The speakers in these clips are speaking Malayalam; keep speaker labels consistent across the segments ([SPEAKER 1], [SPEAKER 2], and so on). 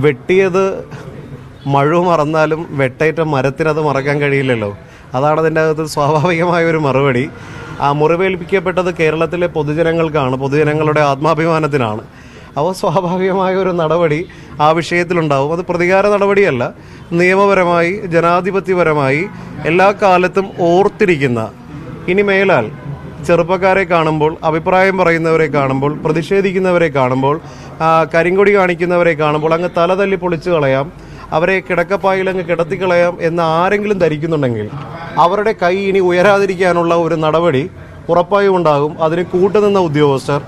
[SPEAKER 1] വെട്ടിയത് മഴ മറന്നാലും വെട്ടേറ്റ മരത്തിനത് മറക്കാൻ കഴിയില്ലല്ലോ. അതാണ് അതിൻ്റെ അകത്ത് സ്വാഭാവികമായ ഒരു മറുപടി. ആ മുറിവേൽപ്പിക്കപ്പെട്ടത് കേരളത്തിലെ പൊതുജനങ്ങൾക്കാണ്, പൊതുജനങ്ങളുടെ ആത്മാഭിമാനത്തിനാണ്. അപ്പോൾ സ്വാഭാവികമായ ഒരു നടപടി ആ വിഷയത്തിലുണ്ടാവും. അത് പ്രതികാര നടപടിയല്ല, നിയമപരമായി ജനാധിപത്യപരമായി എല്ലാ കാലത്തും ഓർത്തിരിക്കുന്ന, ഇനി മേലാൽ ചെറുപ്പക്കാരെ കാണുമ്പോൾ, അഭിപ്രായം പറയുന്നവരെ കാണുമ്പോൾ, പ്രതിഷേധിക്കുന്നവരെ കാണുമ്പോൾ, കരിങ്കൊടി കാണിക്കുന്നവരെ കാണുമ്പോൾ അങ്ങ് തല തല്ലി പൊളിച്ചു കളയാം, അവരെ കിടക്കപ്പായിൽ അങ്ങ് കിടത്തിക്കളയാം എന്ന് ആരെങ്കിലും ധരിക്കുന്നുണ്ടെങ്കിൽ അവരുടെ കൈ ഇനി ഉയരാതിരിക്കാനുള്ള ഒരു നടപടി ഉറപ്പായും ഉണ്ടാകും. അതിന് കൂട്ടുനിന്ന ഉദ്യോഗസ്ഥർ,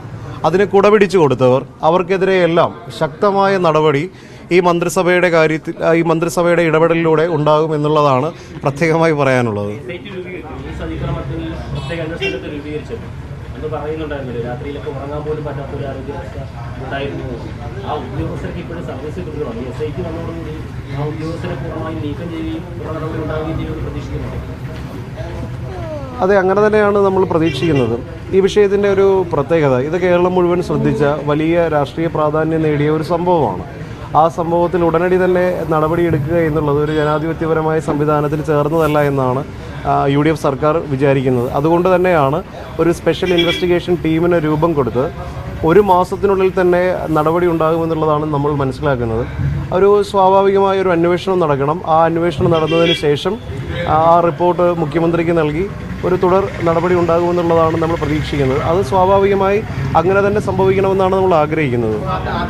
[SPEAKER 1] അതിന് കുടപിടിച്ചു കൊടുത്തവർ, അവർക്കെതിരെയെല്ലാം ശക്തമായ നടപടി ഈ മന്ത്രിസഭയുടെ ഇടപെടലിലൂടെ ഉണ്ടാകും എന്നുള്ളതാണ് പ്രത്യേകമായി പറയാനുള്ളത്.
[SPEAKER 2] രാത്രിയിലൊക്കെ ഉറങ്ങാൻ പോലും പറ്റാത്ത ഒരു ആരോഗ്യാവസ്ഥ ഉണ്ടായിരുന്നു. ആ ഉദ്യോഗസ്ഥർക്ക് ഇപ്പോഴും സർവീസ് കിട്ടുകയാണ്. SIT വന്നതോടുകൂടി ആ ഉദ്യോഗസ്ഥരെ പൂർണ്ണമായി നീക്കം ചെയ്യുകയും നടപടി ഉണ്ടാവുകയും ചെയ്യുമെന്ന് പ്രതീക്ഷിക്കുന്നുണ്ട്.
[SPEAKER 1] അതെ, അങ്ങനെ തന്നെയാണ് നമ്മൾ പ്രതീക്ഷിക്കുന്നത്. ഈ വിഷയത്തിൻ്റെ ഒരു പ്രത്യേകത, ഇത് കേരളം മുഴുവൻ ശ്രദ്ധിച്ച വലിയ രാഷ്ട്രീയ പ്രാധാന്യം നേടിയ ഒരു സംഭവമാണ്. ആ സംഭവത്തിൽ ഉടനടി തന്നെ നടപടിയെടുക്കുക എന്നുള്ളത് ഒരു ജനാധിപത്യപരമായ സംവിധാനത്തിൽ ചേർന്നതല്ല എന്നാണ് UDF സർക്കാർ വിചാരിക്കുന്നത്. അതുകൊണ്ട് തന്നെയാണ് ഒരു സ്പെഷ്യൽ ഇൻവെസ്റ്റിഗേഷൻ ടീമിന് രൂപം കൊടുത്ത് 1 മാസത്തിനുള്ളിൽ തന്നെ നടപടി ഉണ്ടാകുമെന്നുള്ളതാണ് നമ്മൾ മനസ്സിലാക്കുന്നത്. ഒരു സ്വാഭാവികമായ ഒരു അന്വേഷണം നടക്കണം. ആ അന്വേഷണം നടന്നതിന് ശേഷം ആ റിപ്പോർട്ട് മുഖ്യമന്ത്രിക്ക് നൽകി ഒരു തുടർ നടപടി ഉണ്ടാകുമെന്നുള്ളതാണ് നമ്മൾ പ്രതീക്ഷിക്കുന്നത്. അത് സ്വാഭാവികമായി അങ്ങനെ തന്നെ സംഭവിക്കണമെന്നാണ് നമ്മൾ ആഗ്രഹിക്കുന്നത്.